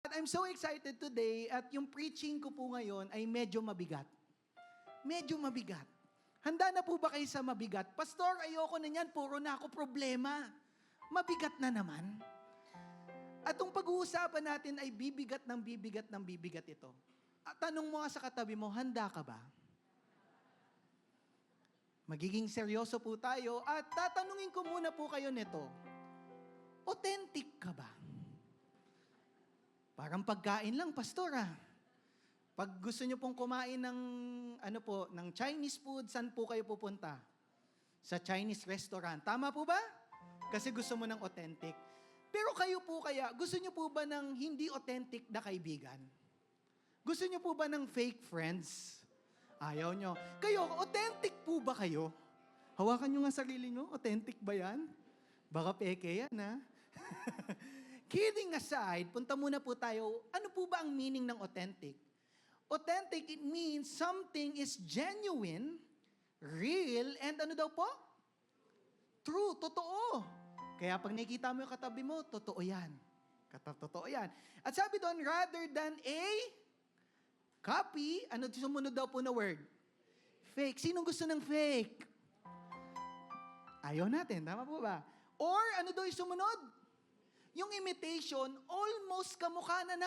At I'm so excited today at yung preaching ko po ngayon ay medyo mabigat. Medyo mabigat. Handa na po ba kayo sa mabigat? Pastor, ayoko na yan, puro na ako problema. Mabigat na naman. At ang pag-uusapan natin ay bibigat ng bibigat ng bibigat ito. At tanong mo nga sa katabi mo, handa ka ba? Magiging seryoso po tayo at tatanungin ko muna po kayo nito. Authentic ka ba? Parang pagkain lang, pastor Pag gusto nyo pong kumain ng, ng Chinese food, saan po kayo pupunta? Sa Chinese restaurant. Tama po ba? Kasi gusto mo ng authentic. Pero kayo po kaya, gusto nyo po ba ng hindi authentic na kaibigan? Gusto nyo po ba ng fake friends? Ayaw nyo. Kayo, authentic po ba kayo? Hawakan nyo nga sarili nyo. Authentic ba yan? Baka peke yan, Kidding aside, punta muna po tayo, ano po ba ang meaning ng authentic? Authentic, it means something is genuine, real, and ano daw po? True, totoo. Kaya pag nakikita mo yung katabi mo, totoo yan. Totoo yan. At sabi doon, rather than a copy, ano sumunod daw po na word? Fake. Sinong gusto ng fake? Ayaw natin, tama po ba? Or ano daw yung sumunod? Yung imitation, almost kamukha na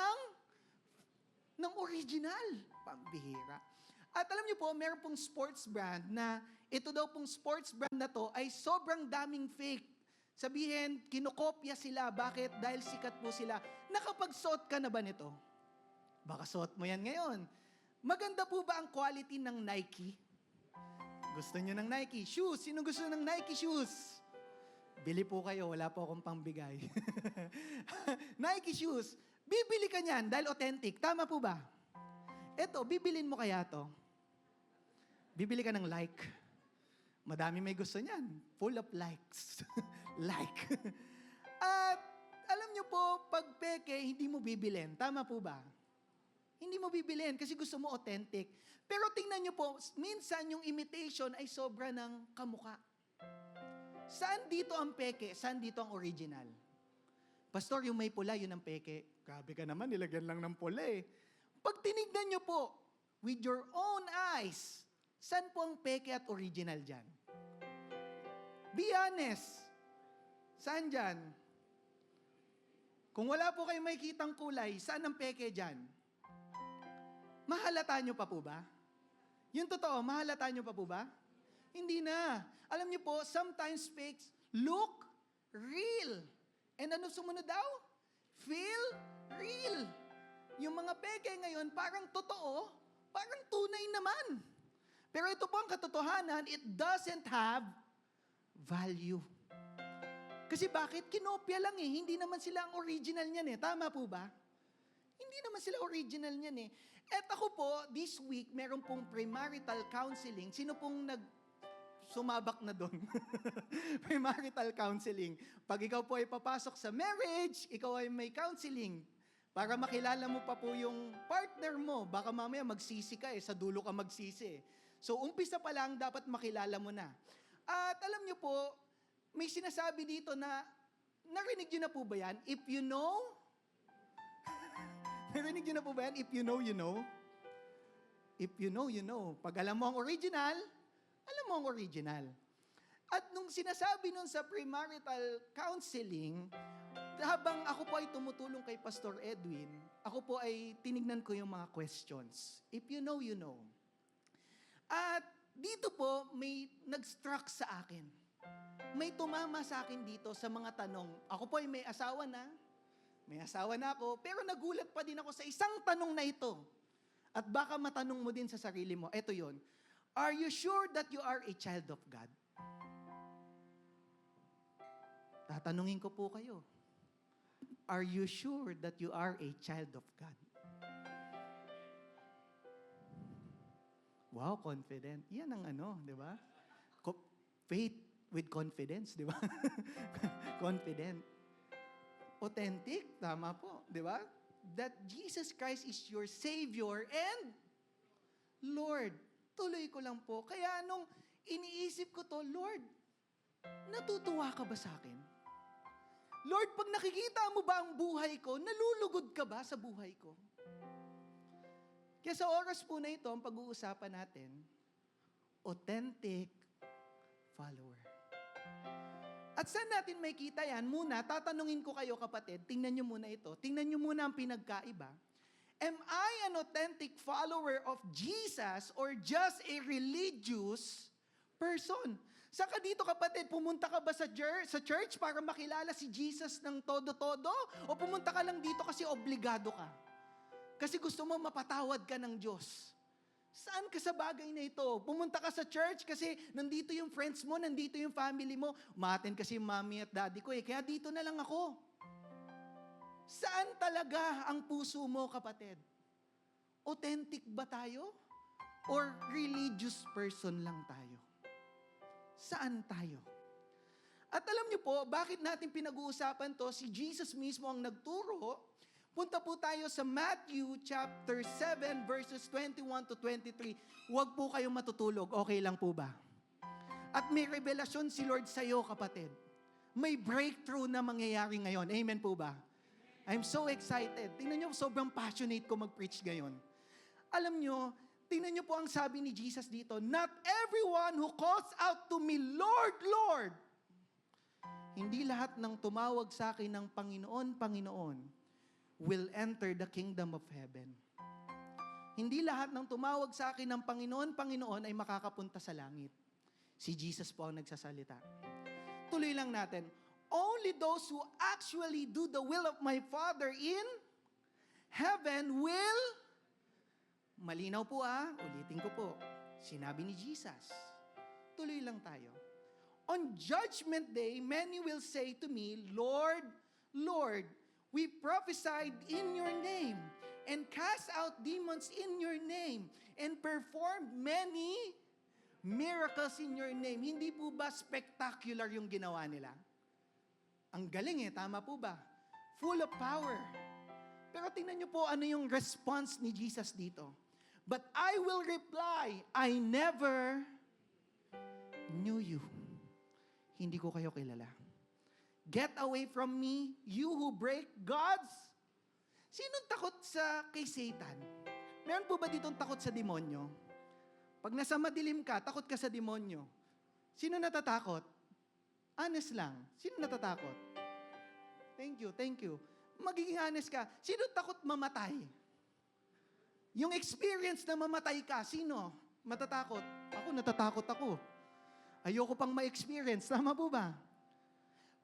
ng original. Pambihira. At alam niyo po, meron pong sports brand na ito daw pong sports brand na to ay sobrang daming fake. Sabihin, kinokopya sila. Bakit? Dahil sikat po sila. Nakapagsuot ka na ba nito? Baka suot mo yan ngayon. Maganda po ba ang quality ng Nike? Gusto niyo ng Nike? Shoes. Sino gusto ng Nike shoes? Bili po kayo, wala po akong pangbigay. Nike shoes. Bibili ka niyan dahil authentic. Tama po ba? Eto, bibilin mo kaya to? Bibili ka ng like. Madami may gusto niyan. Full of likes. Like. At alam niyo po, pag peke, hindi mo bibilin. Tama po ba? Hindi mo bibilin kasi gusto mo authentic. Pero tingnan niyo po, minsan yung imitation ay sobra ng kamukha. Saan dito ang peke? Saan dito ang original? Pastor, yung may pula, yun ang peke. Grabe ka naman, nilagyan lang ng pula Pag tinignan nyo po, with your own eyes, saan po ang peke at original dyan? Be honest. Saan dyan? Kung wala po kayong makikitang kulay, saan ang peke dyan? Mahalata nyo pa po ba? Yung totoo, mahalata nyo pa po ba? Hindi na. Alam niyo po, sometimes fakes look real. And ano sumunod daw? Feel real. Yung mga peke ngayon, parang totoo, parang tunay naman. Pero ito po ang katotohanan, it doesn't have value. Kasi bakit? Kinopya lang Hindi naman sila ang original niyan Tama po ba? Hindi naman sila original niyan At ako po, this week, meron pong premarital counseling. Sino pong sumabak na doon? Premarital counseling. Pag ikaw po ay papasok sa marriage, ikaw ay may counseling. Para makilala mo pa po yung partner mo. Baka mamaya magsisi ka sa dulo ka magsisi. So, umpisa pa lang, dapat makilala mo na. At alam niyo po, may sinasabi dito na, narinig niyo na po ba yan? If you know, narinig niyo na po ba yan? If you know, you know. If you know, you know. Pag alam mo ang original, alam mo ang original. At nung sinasabi nun sa premarital counseling, habang ako po ay tumutulong kay Pastor Edwin, ako po ay tinignan ko yung mga questions. If you know, you know. At dito po, may nag-struck sa akin. May tumama sa akin dito sa mga tanong. Ako po ay may asawa na. May asawa na ako. Pero nagulat pa din ako sa isang tanong na ito. At baka matanong mo din sa sarili mo. Ito yon. Are you sure that you are a child of God? Tatanungin ko po kayo. Are you sure that you are a child of God? Wow, confident. Yan ang di ba? Faith with confidence, di ba? Confident. Authentic, tama po, di ba? That Jesus Christ is your Savior and Lord. Tuloy ko lang po. Kaya nung iniisip ko to, Lord, natutuwa ka ba sa akin? Lord, pag nakikita mo ba ang buhay ko, nalulugod ka ba sa buhay ko? Kaya sa oras po na ito, ang pag-uusapan natin, authentic follower. At saan natin may kita yan? Muna, tatanungin ko kayo kapatid, tingnan nyo muna ito. Tingnan nyo muna ang pinagkaiba. Am I an authentic follower of Jesus or just a religious person? Saka dito kapatid, pumunta ka ba sa church para makilala si Jesus ng todo-todo? O pumunta ka lang dito kasi obligado ka? Kasi gusto mo mapatawad ka ng Diyos. Saan ka sa bagay na ito? Pumunta ka sa church kasi nandito yung friends mo, nandito yung family mo. Umaten kasi yung mommy at daddy ko kaya dito na lang ako. Saan talaga ang puso mo, kapatid? Authentic ba tayo? Or religious person lang tayo? Saan tayo? At alam niyo po, bakit natin pinag-uusapan to? Si Jesus mismo ang nagturo. Punta po tayo sa Matthew chapter 7 verses 21 to 23. Huwag po kayong matutulog. Okay lang po ba? At may revelasyon si Lord sa iyo, kapatid. May breakthrough na mangyayari ngayon. Amen po ba? I'm so excited. Tingnan niyo, sobrang passionate ko mag-preach ngayon. Alam niyo, tingnan niyo po ang sabi ni Jesus dito, not everyone who calls out to me, Lord, Lord. Hindi lahat ng tumawag sa akin ng Panginoon, Panginoon, will enter the kingdom of heaven. Hindi lahat ng tumawag sa akin ng Panginoon, Panginoon ay makakapunta sa langit. Si Jesus po ang nagsasalita. Tuloy lang natin. Only those who actually do the will of my Father in heaven will, malinaw po ulitin ko po, sinabi ni Jesus. Tuloy lang tayo. On judgment day, many will say to me, Lord, Lord, we prophesied in your name and cast out demons in your name and performed many miracles in your name. Hindi po ba spectacular yung ginawa nila? Ang galing tama po ba? Full of power. Pero tingnan niyo po ano yung response ni Jesus dito. But I will reply, I never knew you. Hindi ko kayo kilala. Get away from me, you who break God's. Sinong takot kay Satan? Meron po ba ditong takot sa demonyo? Pag nasa madilim ka, takot ka sa demonyo. Sino natatakot? Honest lang. Sino natatakot? Thank you. Magiging honest ka. Sino takot mamatay? Yung experience na mamatay ka, sino matatakot? Ako, natatakot ako. Ayoko pang ma-experience. Tama po ba?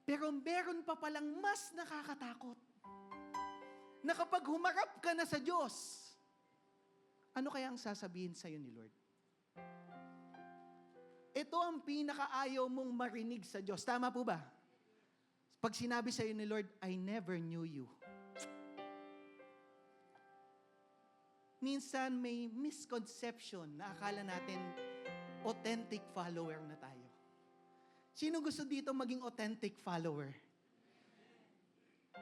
Pero meron pa palang mas nakakatakot. Na kapag humarap ka na sa Diyos, ano kaya ang sasabihin sa'yo ni Lord? Ito ang pinakaayaw mong marinig sa Diyos. Tama po ba? Pag sinabi sa'yo ni Lord, I never knew you. Minsan may misconception na akala natin authentic follower na tayo. Sino gusto dito maging authentic follower?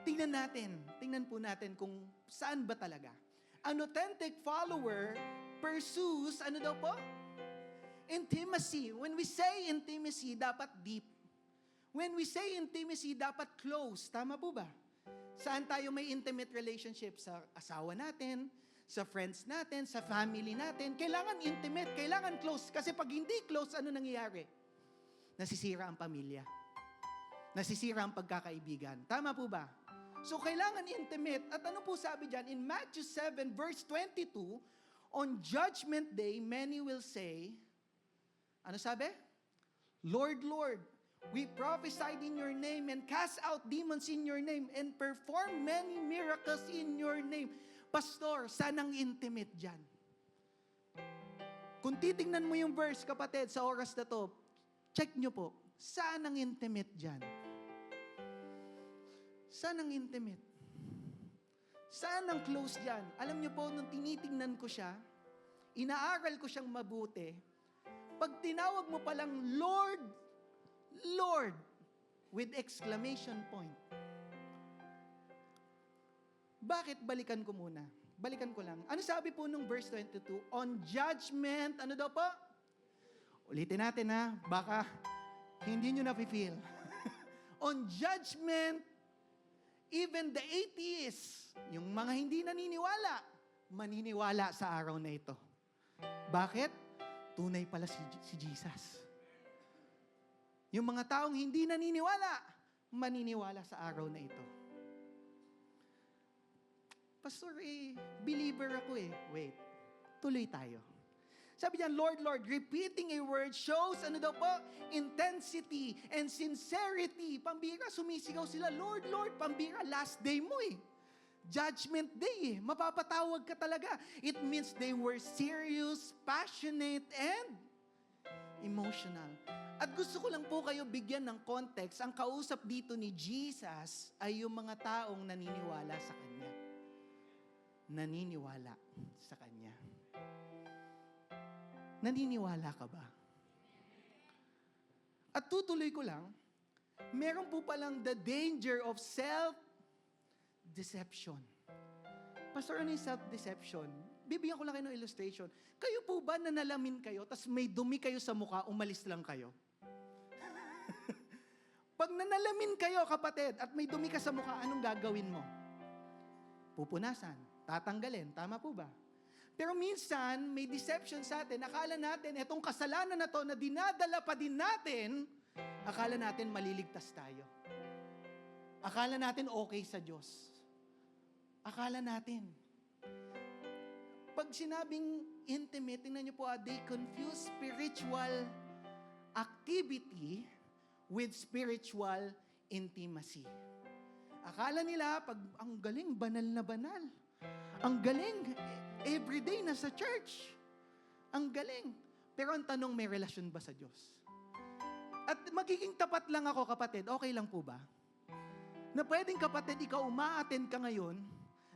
Tingnan po natin kung saan ba talaga. An authentic follower pursues, ano daw po? Intimacy. When we say intimacy, dapat deep. When we say intimacy, dapat close. Tama po ba? Saan tayo may intimate relationship? Sa asawa natin, sa friends natin, sa family natin. Kailangan intimate, kailangan close. Kasi pag hindi close, ano nangyayari? Nasisira ang pamilya. Nasisira ang pagkakaibigan. Tama po ba? So, kailangan intimate. At ano po sabi dyan? In Matthew 7 verse 22, on judgment day, many will say, ano sabi? Lord, Lord, we prophesied in your name and cast out demons in your name and perform many miracles in your name. Pastor, saan ang intimate dyan? Kung titingnan mo yung verse, kapatid, sa oras na to, check nyo po, saan ang intimate dyan? Saan ang intimate? Saan ang close dyan? Alam nyo po, nung tinitingnan ko siya, inaaral ko siyang mabuti, pag tinawag mo palang Lord, Lord, with exclamation point. Bakit? Balikan ko muna. Balikan ko lang. Ano sabi po nung verse 22? On judgment, ano daw po? Ulitin natin baka hindi nyo na-feel. On judgment even the atheists, yung mga hindi naniniwala, maniniwala sa araw na ito. Bakit? Tunay pala si Jesus. Yung mga taong hindi naniniwala, maniniwala sa araw na ito. Pastor, believer ako eh. Wait, tuloy tayo. Sabi niya, Lord, Lord, repeating a word shows, ano daw po? Intensity and sincerity. Pambira, sumisigaw sila, Lord, Lord, pambira, last day mo eh. Judgment day eh. Mapapatawag ka talaga. It means they were serious, passionate, and emotional. At gusto ko lang po kayo bigyan ng context. Ang kausap dito ni Jesus ay yung mga taong naniniwala sa Kanya. Naniniwala sa Kanya. Naniniwala ka ba? At tutuloy ko lang, meron po palang the danger of self-deception. Pastor, ano yung self-deception? Bibigyan ko lang kayo ng illustration. Kayo po ba nanalamin kayo, tas may dumi kayo sa mukha, umalis lang kayo? Pag nanalamin kayo, kapatid, at may dumi ka sa mukha, anong gagawin mo? Pupunasan, tatanggalin, tama po ba? Pero minsan, may deception sa atin. Akala natin, etong kasalanan na to na dinadala pa din natin, akala natin maliligtas tayo. Akala natin okay sa Diyos. Akala natin. Pag sinabing intimate, tingnan niyo po, they confuse spiritual activity with spiritual intimacy. Akala nila, pag ang galing, banal na banal. Ang galing, everyday nasa church. Ang galing. Pero ang tanong, may relasyon ba sa Diyos? At magiging tapat lang ako, kapatid, okay lang po ba? Na pwedeng kapatid, ikaw umaattend ka ngayon,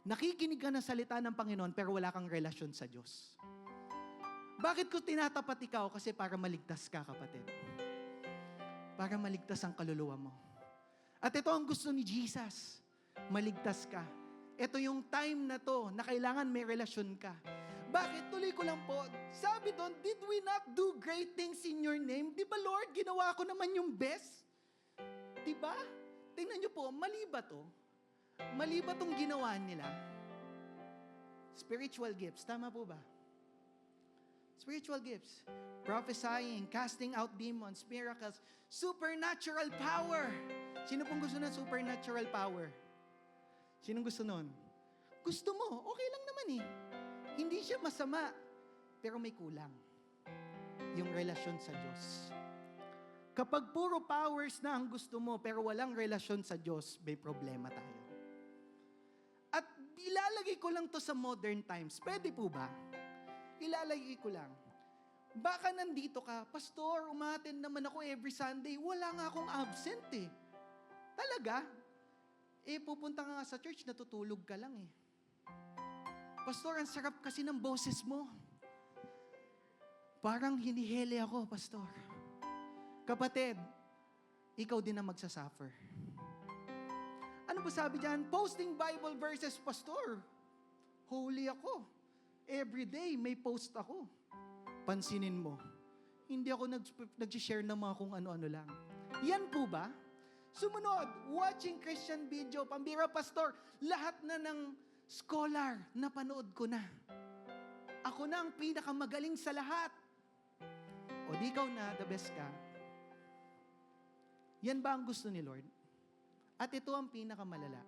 nakikinig ka ng salita ng Panginoon, pero wala kang relasyon sa Diyos. Bakit ko tinatapat ikaw? Kasi para maligtas ka, kapatid. Para maligtas ang kaluluwa mo. At ito ang gusto ni Jesus, maligtas ka. Ito yung time na to na kailangan may relasyon ka. Bakit? Tuloy ko lang po. Sabi doon, did we not do great things in your name? Di ba, Lord, ginawa ko naman yung best? Di ba? Tingnan niyo po, mali ba to? Mali ba tong ginawa nila? Spiritual gifts, tama po ba? Spiritual gifts. Prophesying, casting out demons, miracles, supernatural power. Sino pong gusto ng supernatural power? Sinong gusto nun? Gusto mo, okay lang naman eh. Hindi siya masama, pero may kulang. Yung relasyon sa Diyos. Kapag puro powers na ang gusto mo, pero walang relasyon sa Diyos, may problema tayo. At ilalagay ko lang to sa modern times. Pwede po ba? Ilalagay ko lang. Baka nandito ka, Pastor, umattend naman ako every Sunday. Wala nga akong absent eh. Talaga? Pupunta ka nga sa church, natutulog ka lang eh. Pastor, ang sarap kasi ng boses mo. Parang hinihele ako, Pastor. Kapatid, ikaw din ang magsasuffer. Ano ba sabi dyan? Posting Bible verses, Pastor. Holy ako. Every day may post ako. Pansinin mo, hindi ako nag-share ng mga kung ano-ano lang. Yan po ba? Sumunod, watching Christian video, pambira, Pastor, lahat na ng scholar, napanood ko na. Ako na ang pinakamagaling sa lahat. O di ikaw na, the best ka. Yan ba ang gusto ni Lord? At ito ang pinakamalala.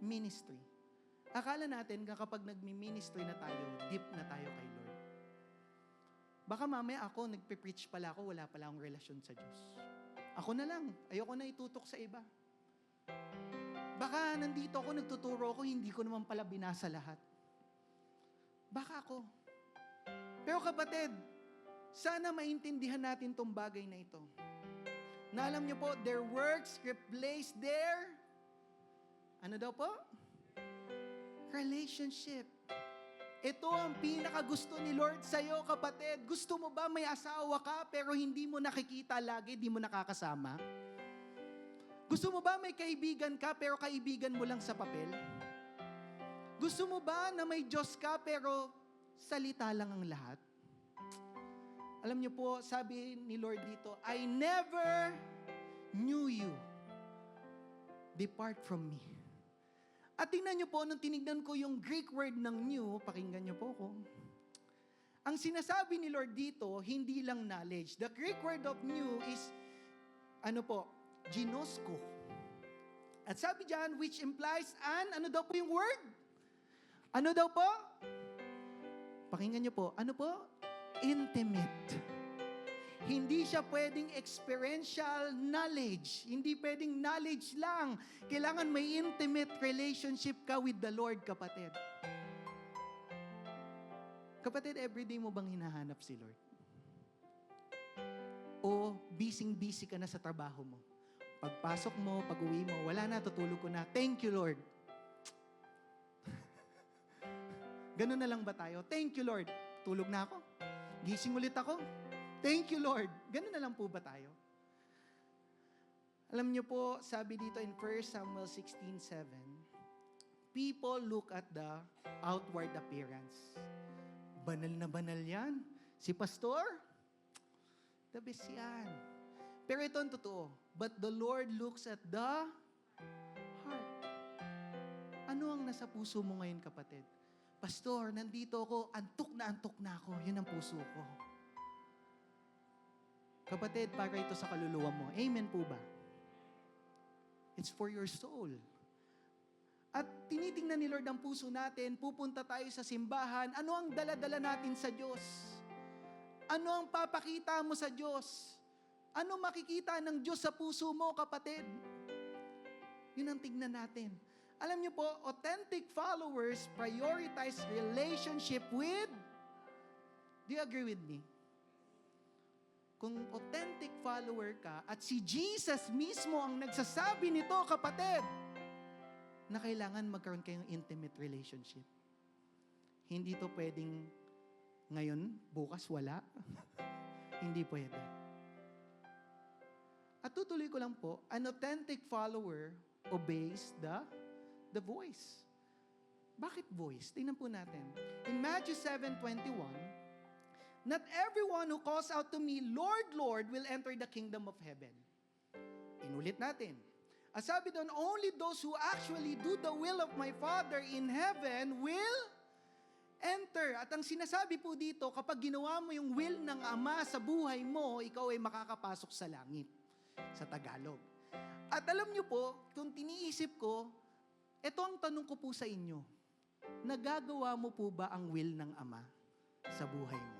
Ministry. Akala natin kapag nagmi-ministry na tayo, deep na tayo kay Lord. Baka mamaya ako, nagpe-preach pala ako, wala pala akong relasyon sa Diyos. Ako na lang, ayoko na itutok sa iba. Baka nandito ako, nagtuturo ako, hindi ko naman pala binasa lahat. Baka ako. Pero kapatid, sana maintindihan natin tong bagay na ito. Na alam niyo po, their works replace their, ano daw po? Relationship. Ito ang pinakagusto ni Lord sa'yo, kapatid. Gusto mo ba may asawa ka pero hindi mo nakikita lagi, di mo nakakasama? Gusto mo ba may kaibigan ka pero kaibigan mo lang sa papel? Gusto mo ba na may Diyos ka pero salita lang ang lahat? Alam niyo po, sabi ni Lord dito, I never knew you. Depart from me. At tingnan niyo po, nung tinignan ko yung Greek word ng new, pakinggan niyo po ako. Ang sinasabi ni Lord dito, hindi lang knowledge. The Greek word of new is, ginosko. At sabi diyan, which implies ano daw po yung word? Ano daw po? Pakinggan niyo po, ano po? Intimate. Hindi siya pwedeng experiential knowledge. Hindi pwedeng knowledge lang. Kailangan may intimate relationship ka with the Lord, kapatid. Kapatid, everyday mo bang hinahanap si Lord? O busy-busy ka na sa trabaho mo? Pagpasok mo, pag-uwi mo, wala na, tutulog ko na. Thank you, Lord. Ganun na lang ba tayo? Thank you, Lord. Tulog na ako. Gising ulit ako. Thank you, Lord. Ganun na lang po ba tayo? Alam niyo po, sabi dito in 1 Samuel 16:7, people look at the outward appearance. Banal na banal yan. Si pastor, the best yan. Pero ito ang totoo. But the Lord looks at the heart. Ano ang nasa puso mo ngayon, kapatid? Pastor, nandito ako, antok na ako. Yun ang puso ko. Kapatid, para ito sa kaluluwa mo. Amen po ba? It's for your soul. At tinitingnan ni Lord ang puso natin, pupunta tayo sa simbahan, ano ang dala-dala natin sa Diyos? Ano ang papakita mo sa Diyos? Ano makikita ng Diyos sa puso mo, kapatid? Yun ang tignan natin. Alam niyo po, authentic followers prioritize relationship with, do you agree with me? Kung authentic follower ka, at si Jesus mismo ang nagsasabi nito, kapatid, na kailangan magkaroon kayong intimate relationship. Hindi to pwedeng ngayon, bukas wala. Hindi pwede. At tutuloy ko lang po, an authentic follower obeys the voice. Bakit voice? Tingnan po natin. In Matthew 7:21, not everyone who calls out to me, Lord, Lord, will enter the kingdom of heaven. Inulit natin. As sabi doon, only those who actually do the will of my Father in heaven will enter. At ang sinasabi po dito, kapag ginawa mo yung will ng Ama sa buhay mo, ikaw ay makakapasok sa langit. Sa Tagalog. At alam niyo po, kung tiniisip ko, ito ang tanong ko po sa inyo. Nagagawa mo po ba ang will ng Ama sa buhay mo?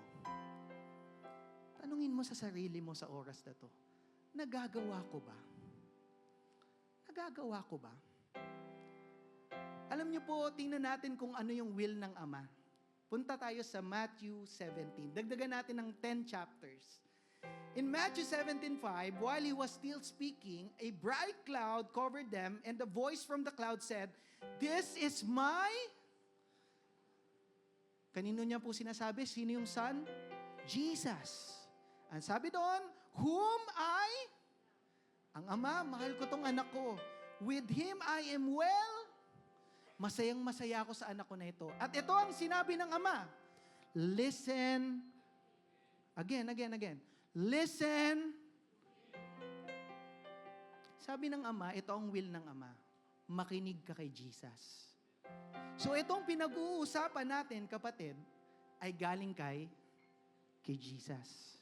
Tanungin mo sa sarili mo sa oras na to. Nagagawa ko ba? Nagagawa ko ba? Alam niyo po, tingnan natin kung ano yung will ng Ama. Punta tayo sa Matthew 17. Dagdagan natin ng 10 chapters. In Matthew 17:5, while he was still speaking, a bright cloud covered them, and the voice from the cloud said, "This is my..." Kanino niya po sinasabi? Sino yung Son? Jesus. Ang sabi doon, whom ang Ama, mahal ko tong anak ko. With him I am well. Masayang masaya ako sa anak ko na ito. At ito ang sinabi ng Ama. Listen. Again. Listen. Sabi ng Ama, ito ang will ng Ama. Makinig ka kay Jesus. So itong pinag-uusapan natin, kapatid, ay galing kay Jesus.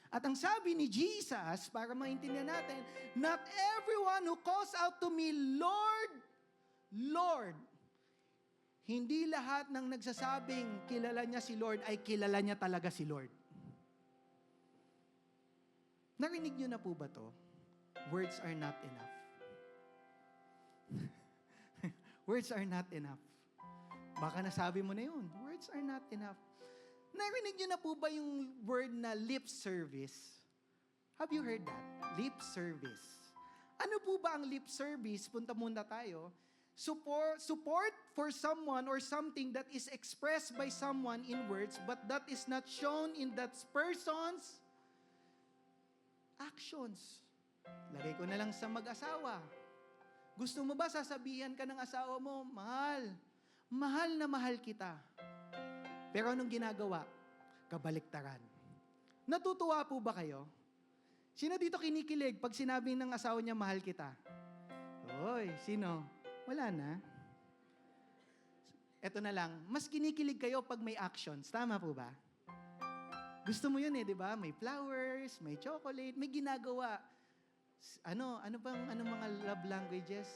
At ang sabi ni Jesus, para maintindihan natin, not everyone who calls out to me, Lord, Lord. Hindi lahat ng nagsasabing kilala niya si Lord ay kilala niya talaga si Lord. Narinig niyo na po ba to? Words are not enough. Words are not enough. Baka nasabi mo na yun. Words are not enough. Narinig niyo na po ba yung word na lip service? Have you heard that? Lip service. Ano po ba ang lip service? Punta muna tayo. Support for someone or something that is expressed by someone in words but that is not shown in that person's actions. Lagay ko na lang sa mag-asawa. Gusto mo ba sasabihan ka ng asawa mo, mahal na mahal kita. Pero anong ginagawa? Kabaliktaran. Natutuwa po ba kayo? Sino dito kinikilig pag sinabi ng asawa niya, mahal kita? Oy, sino? Wala na. Eto na lang, mas kinikilig kayo pag may actions. Tama po ba? Gusto mo yun di ba? May flowers, may chocolate, may ginagawa. Ano mga love languages?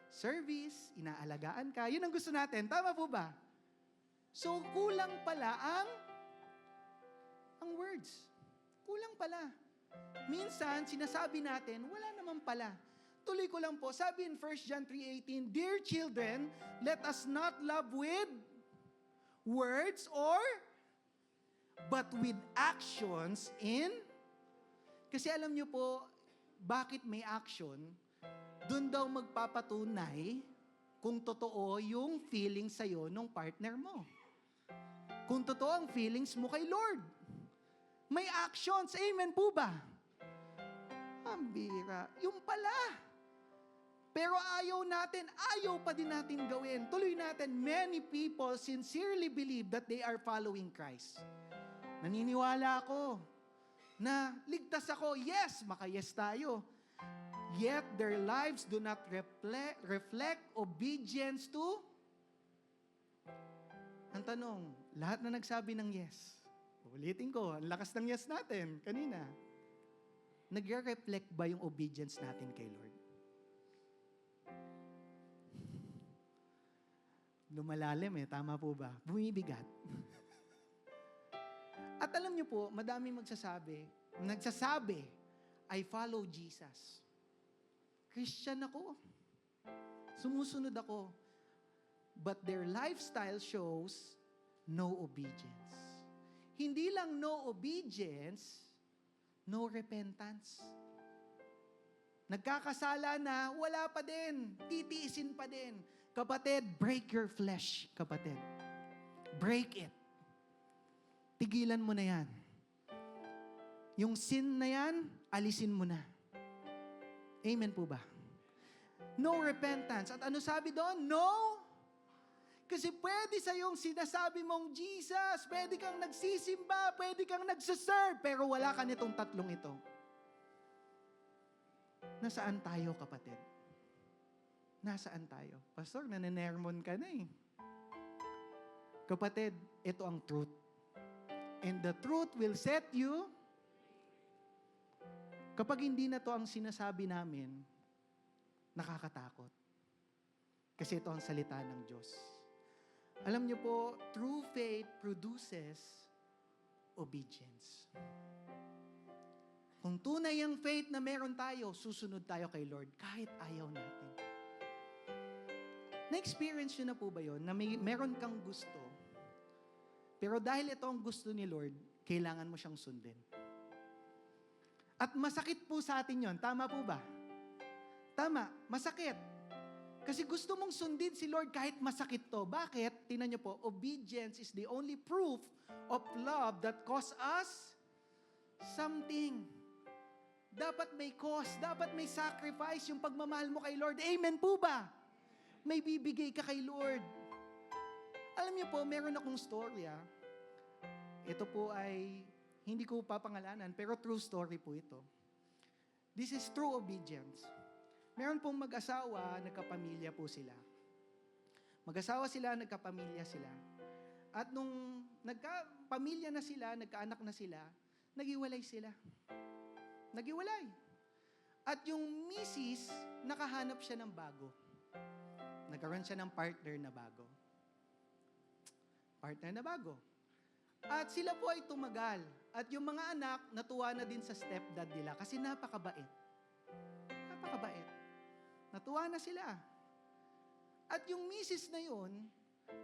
Service, inaalagaan ka. Yun ang gusto natin. Tama po ba? So, kulang pala ang words. Kulang pala. Minsan, sinasabi natin, wala naman pala. Tuloy ko lang po, sabi in 1 John 3:18, Dear children, let us not love with words but with actions kasi alam niyo po, bakit may action? Doon daw magpapatunay kung totoo yung feelings sa'yo nung partner mo. Kung totoo ang feelings mo kay Lord. May actions. Amen po ba? Ang bira. Yung pala. Pero ayaw pa din natin gawin. Tuloy natin, many people sincerely believe that they are following Christ. Naniniwala ako na ligtas ako. Yes, maka-yes tayo. Yet their lives do not reflect obedience to. Ang tanong, lahat na nagsabi ng yes. Ulitin ko, ang lakas ng yes natin kanina. Nagre-reflect ba yung obedience natin kay Lord? Lumalalim tama po ba? Bumibigat. At alam niyo po, madaming nagsasabi, I follow Jesus. Christian ako. Sumusunod ako. But their lifestyle shows no obedience. Hindi lang no obedience, no repentance. Nagkakasala na, wala pa din. Titiisin pa din. Kapatid, break your flesh, kapatid. Break it. Tigilan mo na yan. Yung sin na yan, alisin mo na. Amen po ba? No repentance. At ano sabi doon? No. Kasi pwede sa yung sinasabi mong Jesus, pwede kang nagsisimba, pwede kang nagsaserve, pero wala ka nitong tatlong ito. Nasaan tayo, kapatid? Nasaan tayo? Pastor, nanenermon ka na Kapatid, ito ang truth. And the truth will set you. Kapag hindi na to ang sinasabi namin, nakakatakot. Kasi ito ang salita ng Diyos. Alam niyo po, true faith produces obedience. Kung tunay ang faith na meron tayo, susunod tayo kay Lord kahit ayaw natin. Na-experience nyo na po ba yun? Na meron kang gusto, pero dahil ito ang gusto ni Lord, kailangan mo siyang sundin. At masakit po sa atin yon. Tama po ba? Tama, masakit. Kasi gusto mong sundin si Lord kahit masakit to. Bakit? Tingnan niyo po, obedience is the only proof of love that costs us something. Dapat may cost, dapat may sacrifice yung pagmamahal mo kay Lord. Amen po ba? May bibigay ka kay Lord. Alam niyo po, meron akong storya. Ito po ay, hindi ko papangalanan, pero true story po ito. This is true obedience. Meron pong mag-asawa, nagkapamilya po sila. Mag-asawa sila, nagkapamilya sila. At nung nagkapamilya na sila, nagkaanak na sila, naghiwalay sila. Naghiwalay. At yung misis, nakahanap siya ng bago. Nagkaroon siya ng partner na bago. Partner na bago. At sila po ay tumagal. At yung mga anak, natuwa na din sa stepdad nila kasi napakabait. Napakabait. Natuwa na sila. At yung misis na yun,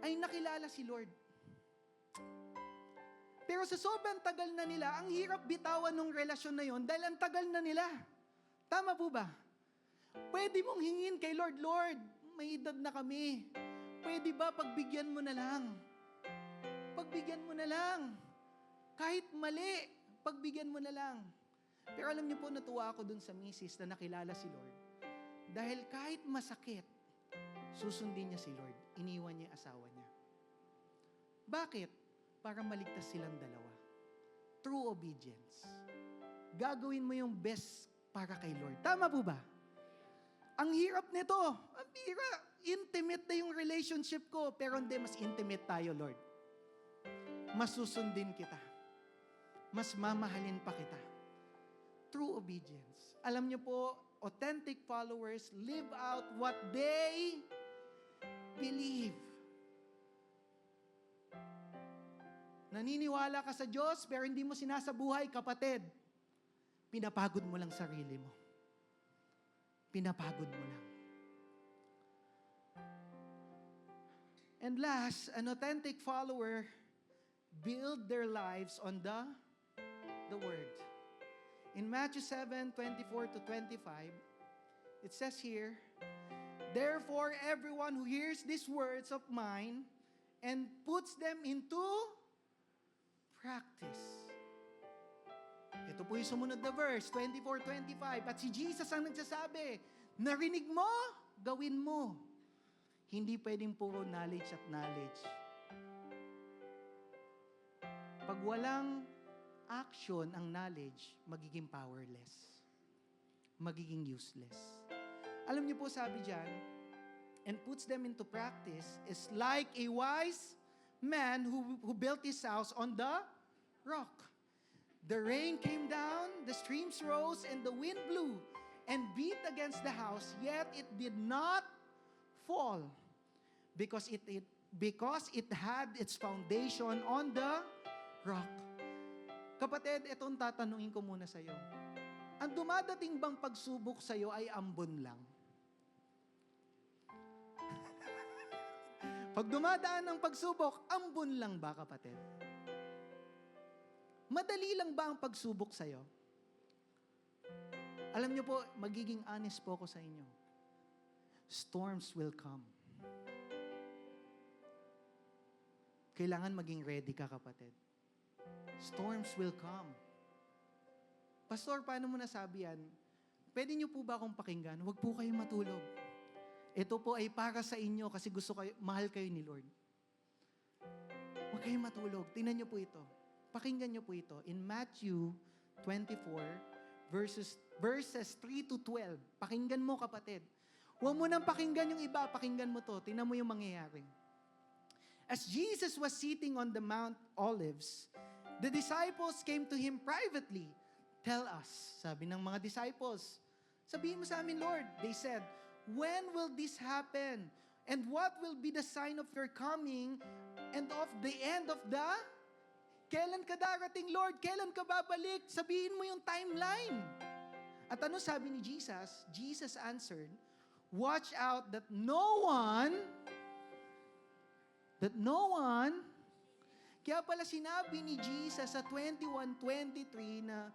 ay nakilala si Lord. Pero sa sobrang tagal na nila, ang hirap bitawan ng relasyon na yun dahil ang tagal na nila. Tama po ba? Pwede mong hingin kay Lord, Lord, may edad na kami. Pwede ba pagbigyan mo na lang? Pagbigyan mo na lang. Kahit mali, pagbigyan mo na lang. Pero alam niyo po, natuwa ako dun sa misis na nakilala si Lord. Dahil kahit masakit, susundin niya si Lord. Iniwan niya yung asawa niya. Bakit? Para maligtas silang dalawa. True obedience. Gagawin mo yung best para kay Lord. Tama po ba? Ang hirap nito. Ang hirap. intimate na yung relationship ko. Pero hindi, mas intimate tayo, Lord. Mas susundin kita. Mas mamahalin pa kita. True obedience. Alam niyo po, authentic followers live out what they believe. Naniniwala ka sa Diyos, pero hindi mo sinasabuhay, kapatid. Pinapagod mo lang sarili mo. Pinapagod mo lang. And last, an authentic follower build their lives on the Word. In Matthew 7:24-25, it says here, therefore, everyone who hears these words of mine and puts them into practice. Ito po yung sumunod na verse, 24-25. At si Jesus ang nagsasabi, narinig mo, gawin mo. Hindi pwedeng puro knowledge at knowledge. Pag walang action ang knowledge, magiging powerless. Magiging useless. Alam niyo po, sabi dyan, and puts them into practice is like a wise man who built his house on the rock. The rain came down, the streams rose, and the wind blew and beat against the house, yet it did not fall because it had its foundation on the rock. Kapatid, itong tatanungin ko muna sa iyo. Ang dumadating bang pagsubok sa iyo ay ambon lang? Pag dumadaan ng pagsubok, ambon lang ba, kapatid? Madali lang ba ang pagsubok sa iyo? Alam niyo po, magiging honest po ako sa inyo. Storms will come. Kailangan maging ready ka, kapatid. Storms will come. Pastor, paano mo nasabi yan? Pwede niyo po ba akong pakinggan? Huwag po kayong matulog. Ito po ay para sa inyo kasi mahal kayo ni Lord. Huwag kayong matulog. Tingnan niyo po ito. Pakinggan niyo po ito. In Matthew 24, verses 3-12. Pakinggan mo, kapatid. Huwag mo nang pakinggan yung iba. Pakinggan mo to. Tingnan mo yung mangyayari. As Jesus was sitting on the Mount Olives, the disciples came to Him privately. Tell us, sabi ng mga disciples. Sabihin mo sa amin, Lord. They said, when will this happen? And what will be the sign of your coming and of the end of the... Kailan ka darating, Lord? Kailan ka babalik? Sabihin mo yung timeline. At ano sabi ni Jesus? Jesus answered, watch out that no one, kaya pala sinabi ni Jesus sa 21:23 na,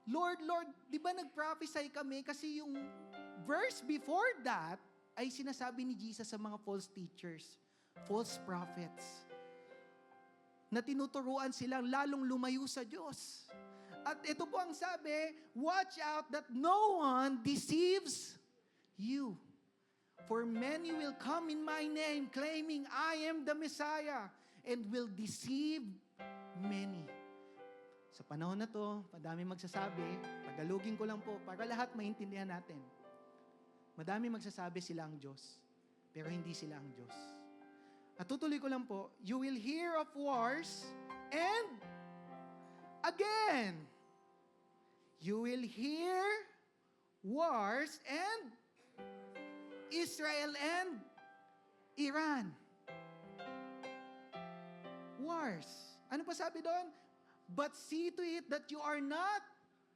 Lord, di ba nag-prophesy kami? Kasi yung verse before that ay sinasabi ni Jesus sa mga false teachers, false prophets, na tinuturuan silang lalong lumayo sa Diyos. At ito po ang sabi, watch out that no one deceives you. For many will come in my name, claiming I am the Messiah, and will deceive many. Sa panahon na to, madami magsasabi, tagalogin ko lang po, para lahat maintindihan natin. Madami magsasabi sila ang Diyos, pero hindi sila ang Diyos. At tutuloy ko lang po, you will hear of wars, and again, you will hear wars, and Israel and Iran. Wars. Ano pa sabi doon? But see to it that you are not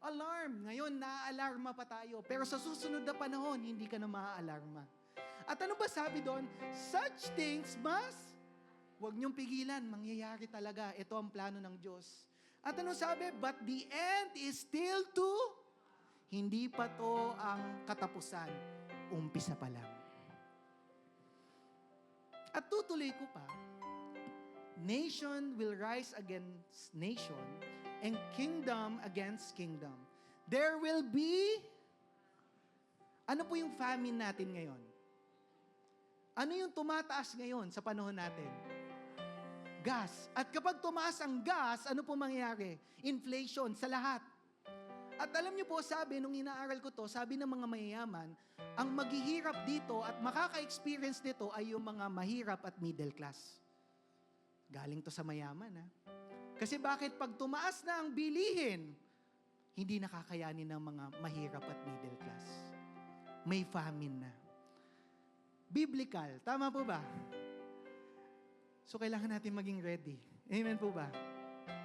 alarmed. Ngayon, naaalarma pa tayo. Pero sa susunod na panahon, hindi ka na maaalarma. At ano ba sabi doon? Such things huwag niyong pigilan, mangyayari talaga. Ito ang plano ng Diyos. At ano sabi? But the end is still to, hindi pa to ang katapusan. Umpisa pa lang. At tutuloy ko pa, nation will rise against nation and kingdom against kingdom. There will be, ano po yung famine natin ngayon? Ano yung tumataas ngayon sa panahon natin? Gas. At kapag tumaas ang gas, ano po mangyayari? Inflation sa lahat. At alam niyo po, sabi, nung inaaral ko to, sabi ng mga mayayaman, ang maghihirap dito at makaka-experience nito ay yung mga mahirap at middle class. Galing to sa mayaman, ha? Kasi bakit pag tumaas na ang bilihin, hindi nakakayanin ng mga mahirap at middle class. May famine na. Biblical, tama po ba? So kailangan natin maging ready. Amen po ba?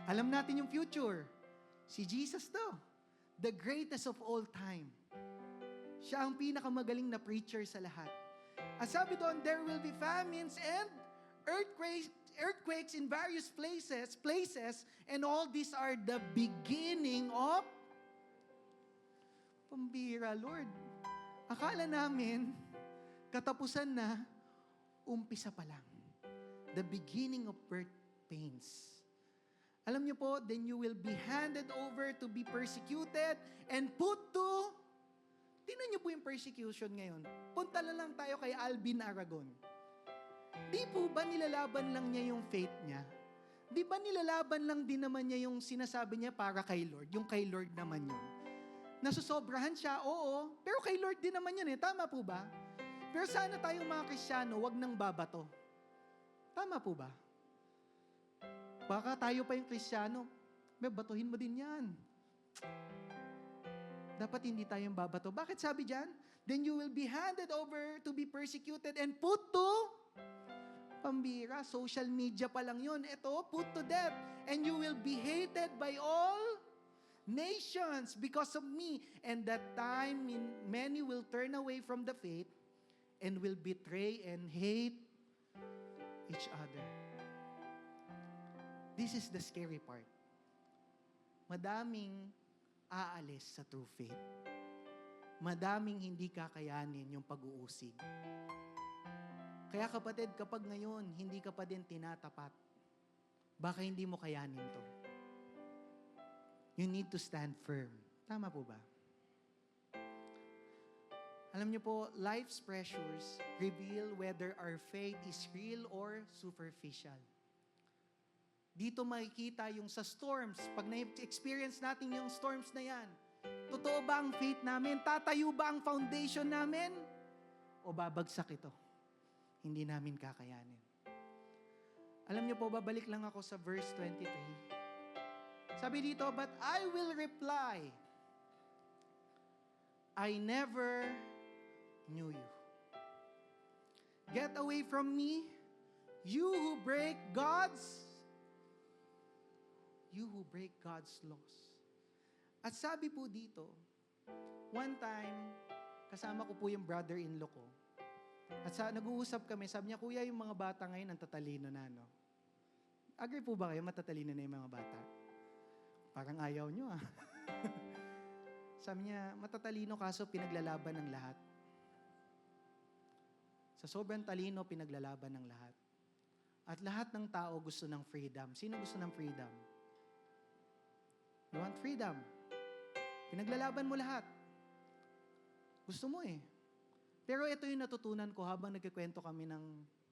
Alam natin yung future. Si Jesus to, the greatest of all time. Siya ang pinakamagaling na preacher sa lahat. At sabi doon, there will be famines and earthquakes in various places, and all these are the beginning of pambira, Lord. Akala namin, katapusan na, umpisa pa lang. The beginning of birth pains. Alam niyo po, then you will be handed over to be persecuted and put to, tingnan niyo po yung persecution ngayon. Punta na lang tayo kay Alvin Aragon. Di po ba nilalaban lang niya yung faith niya? Di ba nilalaban lang din naman niya yung sinasabi niya para kay Lord? Yung kay Lord naman yun. Nasusobrahan siya, oo. Pero kay Lord din naman yun eh. Tama po ba? Pero sana tayong mga Kristiyano, wag nang babato. Tama po ba? Baka tayo pa yung Kristiyano, may batuhin mo din yan. Dapat hindi tayong babato. Bakit sabi dyan? Then you will be handed over to be persecuted and put to pambira. Social media pa lang yun. Ito, put to death. And you will be hated by all nations because of me. And that time, many will turn away from the faith and will betray and hate each other. This is the scary part. Madaming aalis sa true faith. Madaming hindi kakayanin yung pag-uusig. Kaya kapatid, kapag ngayon hindi ka pa din tinatapat, baka hindi mo kayanin to. You need to stand firm. Tama po ba? Alam niyo po, life's pressures reveal whether our faith is real or superficial. Dito makikita yung sa storms, pag na-experience natin yung storms na yan, totoo ba ang faith namin? Tatayo ba ang foundation namin? O babagsak ito? Hindi namin kakayanin. Alam niyo po, babalik lang ako sa verse 23. Sabi dito, but I will reply, I never knew you. Get away from me, you who break God's laws. At sabi po dito, one time, kasama ko po yung brother-in-law ko. At nag-uusap kami, sabi niya, kuya, yung mga bata ngayon, ang tatalino na, no? Agree po ba kayo, matatalino na yung mga bata? Parang ayaw nyo, ah. Sabi niya, matatalino kaso pinaglalaban ng lahat. Sa sobrang talino, pinaglalaban ng lahat. At lahat ng tao gusto ng freedom. Sino gusto ng freedom? You want freedom. Pinaglalaban mo lahat. Gusto mo eh. Pero ito yung natutunan ko habang nagkikwento kami ng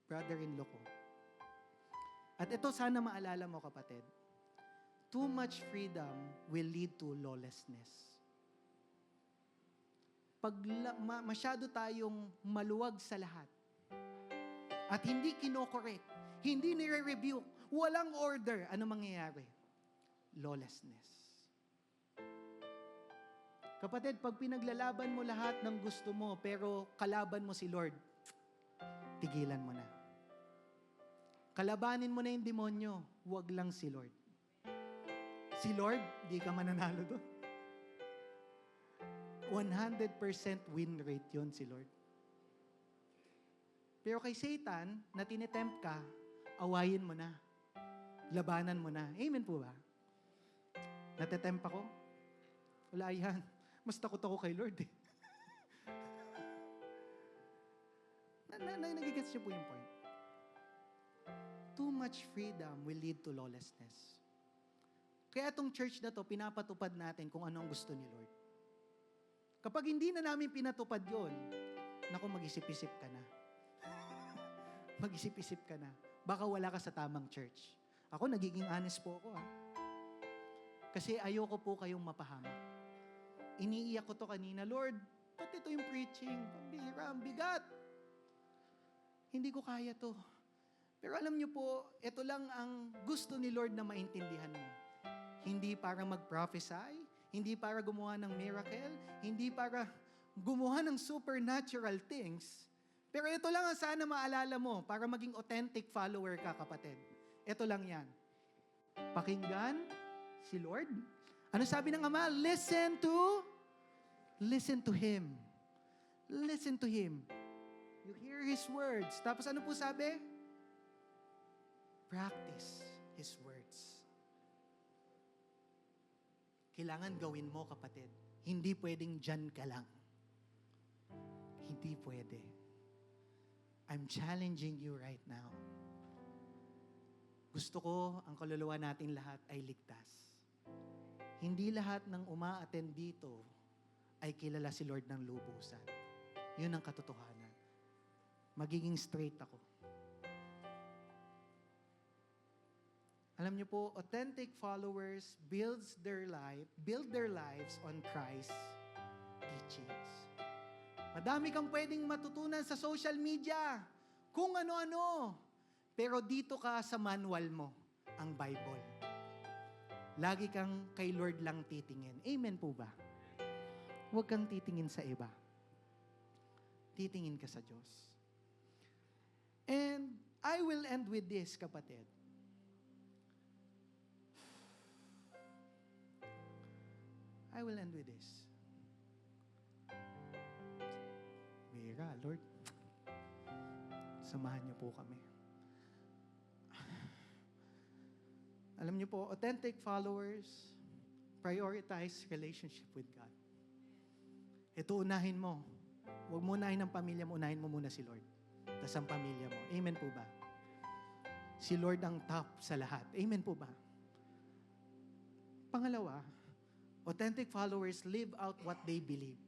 brother-in-law ko. At ito sana maalala mo, kapatid. Too much freedom will lead to lawlessness. Pag masyado tayong maluwag sa lahat, at hindi kinokorek, hindi nire-rebuke, walang order, ano mangyayari? Lawlessness. Kapatid, pag pinaglalaban mo lahat ng gusto mo, pero kalaban mo si Lord, tigilan mo na. Kalabanin mo na yung demonyo, huwag lang si Lord. Si Lord, di ka mananalo doon. 100% win rate yun si Lord. Pero kay Satan, na tinetempt ka, awayin mo na. Labanan mo na. Amen po ba? Natetempt ako? Wala yan. Mas takot ako kay Lord eh. Nagigets niyo po yung point. Too much freedom will lead to lawlessness. Kaya itong church na to, pinapatupad natin kung ano ang gusto ni Lord. Kapag hindi na namin pinatupad yon, naku, mag-isip-isip ka na. Mag-isip-isip ka na. Baka wala ka sa tamang church. Ako, nagiging honest po ako. Kasi ayoko po kayong mapahamak. iniiyak ko to kanina, Lord, ba't ito yung preaching? Pambihira, ang bigat. Hindi ko kaya to. Pero alam niyo po, ito lang ang gusto ni Lord na maintindihan mo. Hindi para mag-prophesy, hindi para gumawa ng miracle, hindi para gumawa ng supernatural things. Pero ito lang ang sana maalala mo para maging authentic follower ka, kapatid. Ito lang yan. Pakinggan si Lord. Ano sabi ng Ama? Listen to Him. Listen to Him. You hear His words. Tapos ano po sabi? Practice His words. Kailangan gawin mo, kapatid. Hindi pwedeng dyan ka lang. Hindi pwede. I'm challenging you right now. Gusto ko ang kaluluwa natin lahat ay ligtas. Hindi lahat ng uma-attend dito ay kilala si Lord ng lubusan. Yun ang katotohanan. Magiging straight ako. Alam niyo po, authentic followers build their lives on Christ's teachings. Madami kang pwedeng matutunan sa social media, kung ano-ano. Pero dito ka sa manual mo, ang Bible. Lagi kang kay Lord lang titingin. Amen po ba? Huwag kang titingin sa iba. Titingin ka sa Diyos. And I will end with this, kapatid. I will end with this. Mira, Lord, samahan niyo po kami. Alam niyo po, authentic followers prioritize relationship with God. Ito, unahin mo. Huwag mo unahin ang pamilya mo, unahin mo muna si Lord. Tapos ang pamilya mo. Amen po ba? Si Lord ang top sa lahat. Amen po ba? Pangalawa, authentic followers live out what they believe.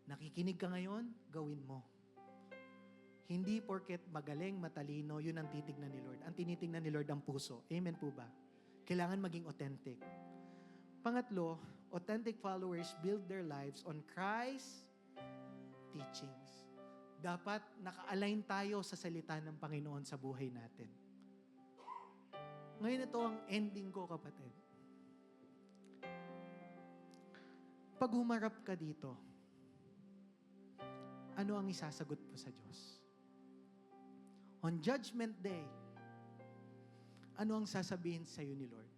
Nakikinig ka ngayon, gawin mo. Hindi porket magaling, matalino, yun ang titignan ni Lord. Ang tinitingnan ni Lord ang puso. Amen po ba? Kailangan maging authentic. Pangatlo, authentic followers build their lives on Christ's teachings. Dapat naka-align tayo sa salita ng Panginoon sa buhay natin. Ngayon ito ang ending ko, kapatid. Pag humarap ka dito, ano ang isasagot mo sa Diyos? On Judgment Day, ano ang sasabihin sa iyo ni Lord?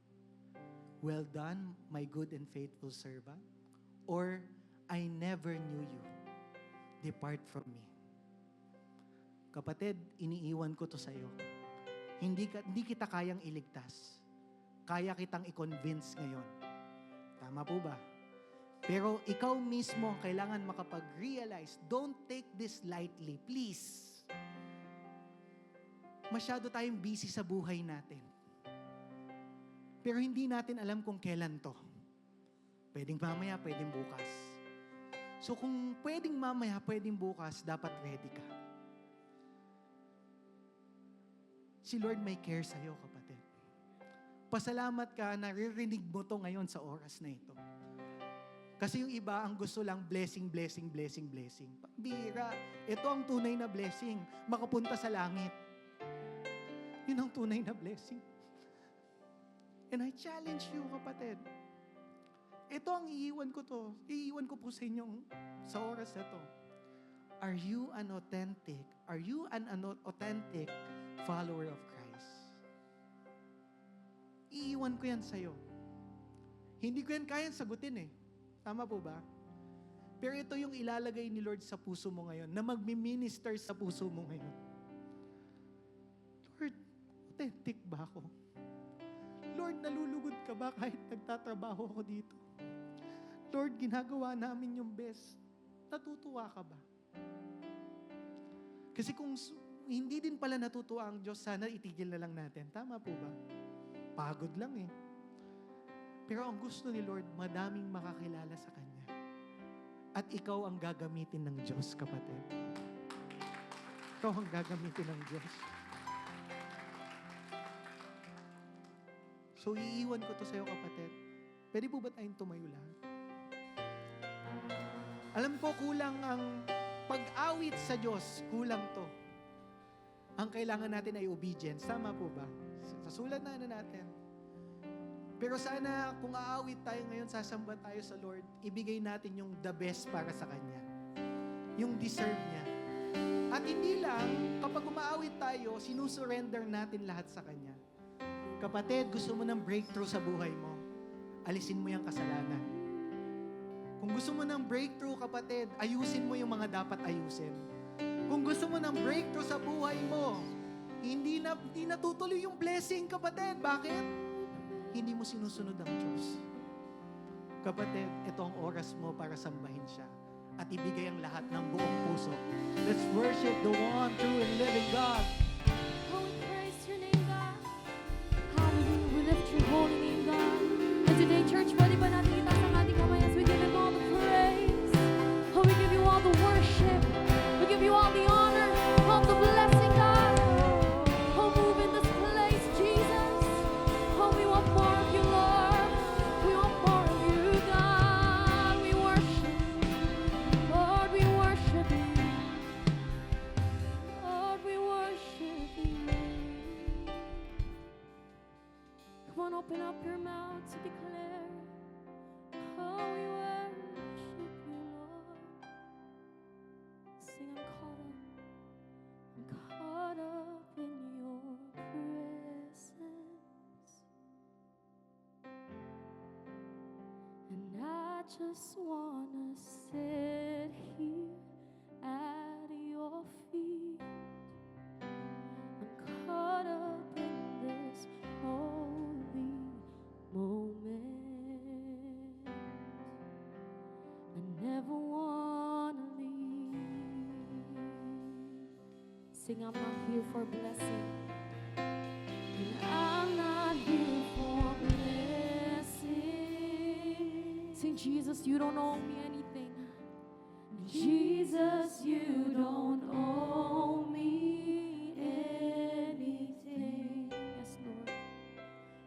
Well done, my good and faithful servant. Or, I never knew you. Depart from me. Kapatid, iniiwan ko to sa iyo. Hindi kita kayang iligtas. Kaya kitang i-convince ngayon. Tama po ba? Pero ikaw mismo kailangan makapag-realize, don't take this lightly, please. Masyado tayong busy sa buhay natin. Pero hindi natin alam kung kailan to. Pwedeng mamaya, pwedeng bukas. So kung pwedeng mamaya, pwedeng bukas, dapat ready ka. Si Lord may care sa'yo, kapatid. Pasalamat ka, naririnig mo to ngayon sa oras na ito. Kasi yung iba, ang gusto lang blessing, blessing, blessing, blessing. Bira, ito ang tunay na blessing. Makapunta sa langit. Yun ang tunay na blessing. And I challenge you, kapatid. Ito ang iiwan ko to. Iiwan ko po sa inyong sa oras na to. Are you an authentic follower of Christ? Iiwan ko yan sa'yo. Hindi ko yan kayang sagutin eh. Tama po ba? Pero ito yung ilalagay ni Lord sa puso mo ngayon, na magmi-minister sa puso mo ngayon. Lord, authentic ba ako? Lord, nalulugod ka ba kahit nagtatrabaho ako dito? Lord, ginagawa namin yung best. Natutuwa ka ba? Kasi kung hindi din pala natutuwa ang Diyos, sana itigil na lang natin. Tama po ba? Pagod lang eh. Pero ang gusto ni Lord, madaming makakilala sa Kanya. At ikaw ang gagamitin ng Diyos, kapatid. Ikaw ang gagamitin ng Diyos. So, iiwan ko to sa'yo, kapatid. Pwede po ba tayong tumayo lahat? Alam ko kulang ang pag-awit sa Diyos, kulang to. Ang kailangan natin ay obedience. Tama po ba? Sa sulat na natin. Pero sana kung aawit tayo ngayon, sasamba tayo sa Lord, ibigay natin yung the best para sa Kanya. Yung deserve niya. At hindi lang, kapag umaawit tayo, sinusurrender natin lahat sa Kanya. Kapatid, gusto mo ng breakthrough sa buhay mo, alisin mo yung kasalanan. Kung gusto mo ng breakthrough, kapatid, ayusin mo yung mga dapat ayusin. Kung gusto mo ng breakthrough sa buhay mo, hindi natutuloy yung blessing, kapatid. Bakit? Hindi mo sinusunod ang Diyos. Kapatid, ito ang oras mo para sambahin siya at ibigay ang lahat ng buong puso. Let's worship the one true and living God. Oh, we praise your name, God. Hallelujah, we lift your holy name, God. And today, church, pwede ba natin itaas ang ating kamay as we give Him all the praise? Oh, we give you all the worship. We give you all the honor, all the blessing, God. Oh, move in this place, Jesus. Oh, we want more of you, Lord. We want more of you, God. We worship you. Lord, we worship you. Lord, we worship you. Come on, open up your mouth to declare. Oh, we worship you, Lord. Sing, I'm caught up in your presence. And I just wanna sit here at your feet. I'm caught up in this holy moment. I never wanna leave. Sing, I'm not here for blessing. And I'm not here for blessing. Sing, Jesus, you don't owe me anything. Jesus, you don't owe me anything. Yes, Lord.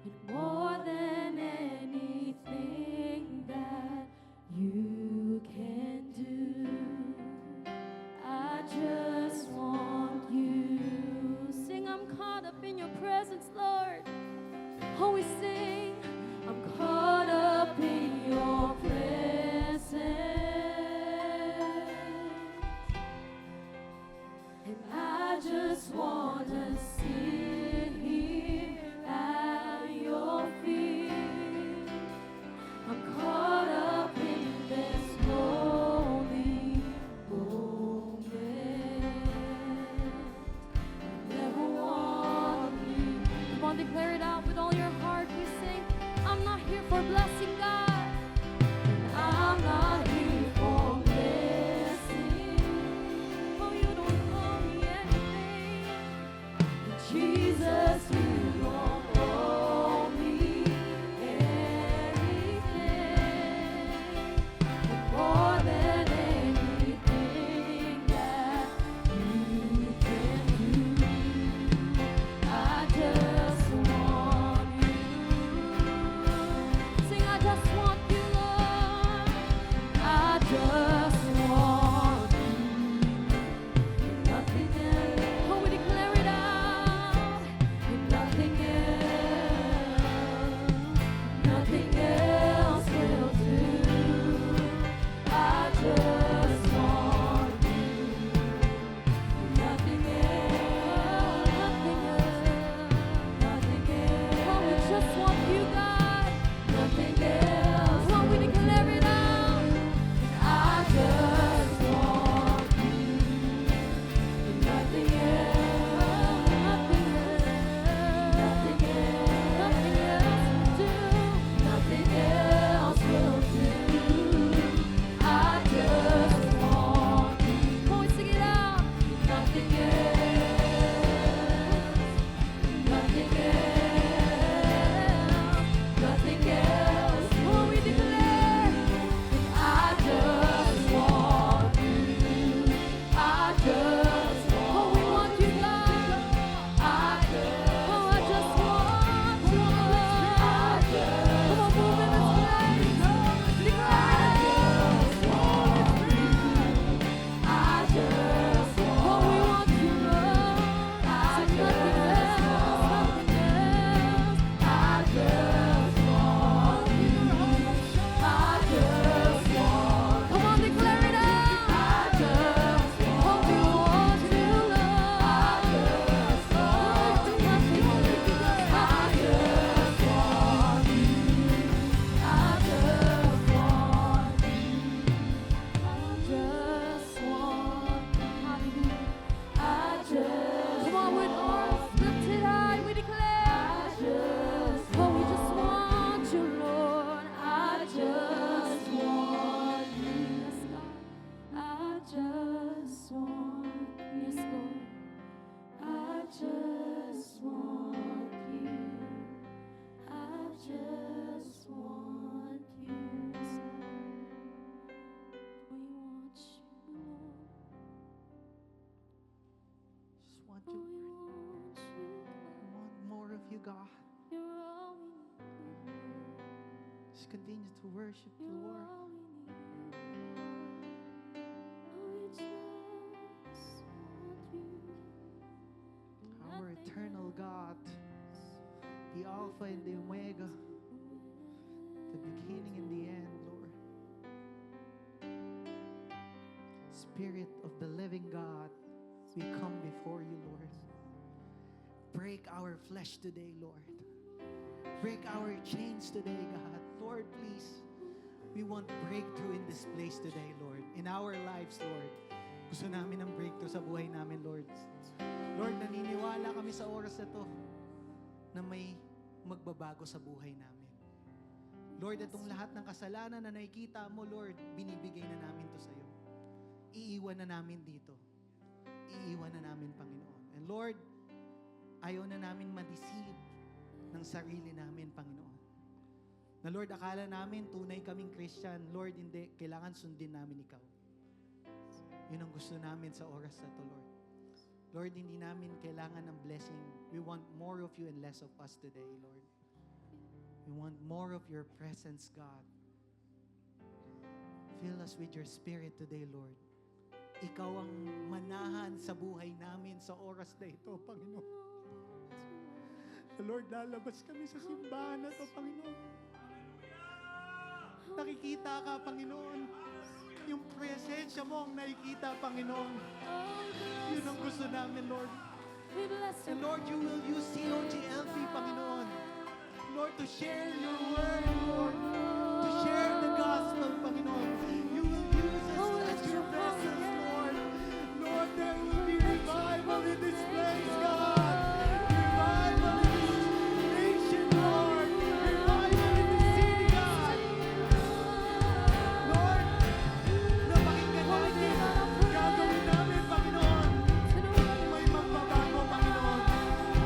And more than anything that you can do, I just want you. Sing, I'm caught up in your presence, Lord. Oh, we sing, I'm caught up in your presence. And I just wanna sit here at your feet. I'm caught up in this holy moment. Never wanna leave. Come on, declare it out with all your heart. We sing, I'm not here for blessing, God. I'm not here for blessing. Oh, you don't owe me anything. Jesus, you don't owe me anything. More than anything that you can do, I just want you. Sing, I just continue to worship you, You're Lord. all we need. We just want you. Our Nothing eternal God, the Alpha and the Omega, the beginning and the end, Lord. Spirit of the living God, we come before you, Lord. Break our flesh today, Lord. Break our chains today, God. Lord, please, we want breakthrough in this place today, Lord. In our lives, Lord. Gusto namin ng breakthrough sa buhay namin, Lord. Lord, naniniwala kami sa oras na to na may magbabago sa buhay namin. Lord, itong lahat ng kasalanan na nakikita mo, Lord, binibigay na namin to sa'yo. Iiwan na namin dito. Iiwan na namin, Panginoon. And Lord, ayaw na namin ma-deceive ng sarili namin, Panginoon. Na Lord, akala namin tunay kaming Christian. Lord, hindi. Kailangan sundin namin ikaw. Yun ang gusto namin sa oras na to, Lord. Lord, hindi namin kailangan ng blessing. We want more of you and less of us today, Lord. We want more of your presence, God. Fill us with your spirit today, Lord. Ikaw ang manahan sa buhay namin sa oras na ito, Panginoon. Lord, lalabas kami sa simbahan na ito, Panginoon. Nakikita ka, Panginoon. Yung presensya mo ang nakikita, Panginoon. Yun ang gusto namin, Lord. We bless you. And Lord, you will use COGLP, Panginoon. Lord, to share your word, Lord. To share the gospel, Panginoon. You will use us as your vessels, Lord. Lord, there will be revival in this place, God. Revival in this nation, Lord. Revival in this city, God. Lord, napakinggan natin. Gagawin namin, Panginoon. May magbabago, Panginoon.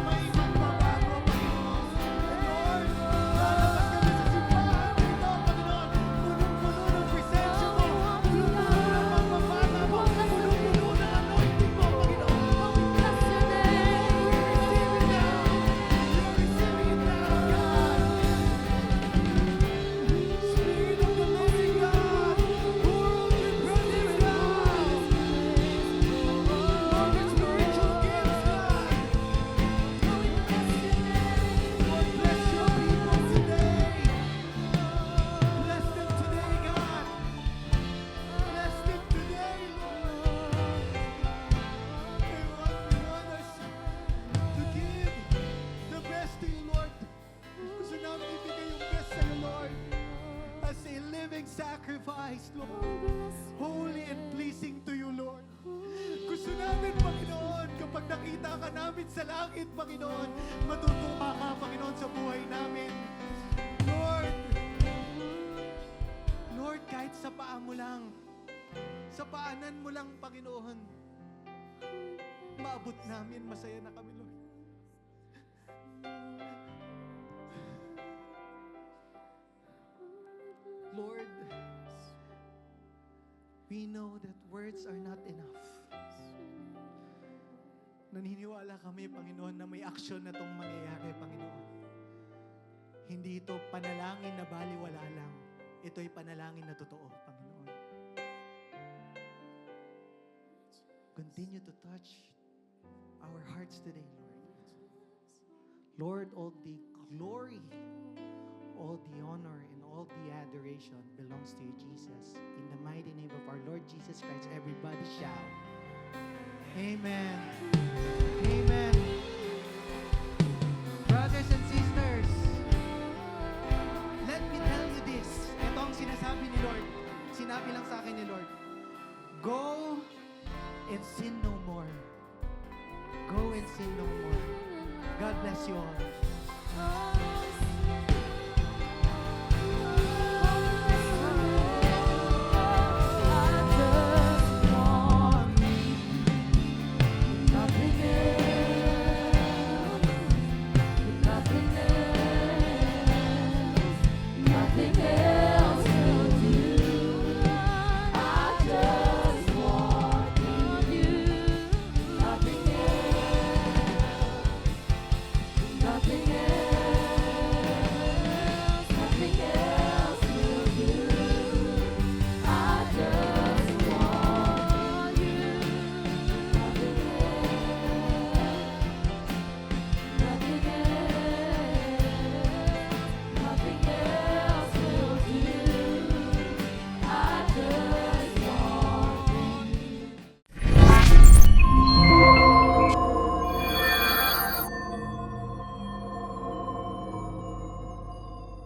May magbabago, Panginoon. And Lord, lalabas kami sa simbahan dito, Panginoon. Punong-puno ng presensya mo. Punong-puno ng pagpapala mo. Punong-puno ng anointing mo, Panginoon. Bless your name. Receive it now. You're receiving it now, God. Spirit of the living God, pour out your presence, God. Lord, the spiritual gifts, God. Lord, bless your people today. Bless them today, God. Bless them today, Lord. We want us to give the best to you, Lord. Gusto namin ibigay yung best sa'yo, Lord. As a living sacrifice, Lord. Holy and pleasing to you, Lord. Gusto namin, Panginoon, kapag nakita ka namin sa langit, Panginoon, matutuwa ka, Panginoon, sa buhay namin. Lord, Lord, kahit sa paa mo lang, sa paanan mo lang, Panginoon, maabot namin, masaya na kami, Lord. Lord, we know that words are not enough. Naniniwala kami, Panginoon, na may aksyon na itong mangyayari, Panginoon. Hindi ito panalangin na baliwala lang. Ito'y panalangin na totoo, Panginoon. Continue to touch our hearts today, Lord. Lord, all the glory, all the honor, and all the adoration belongs to you, Jesus. In the mighty name of our Lord Jesus Christ, everybody shout. Amen. Amen. Brothers and sisters, let me tell you this. Ito ang sinasabi ni Lord. Sinabi lang sa akin ni Lord. Go and sin no more. Go and sin no more. God bless you all.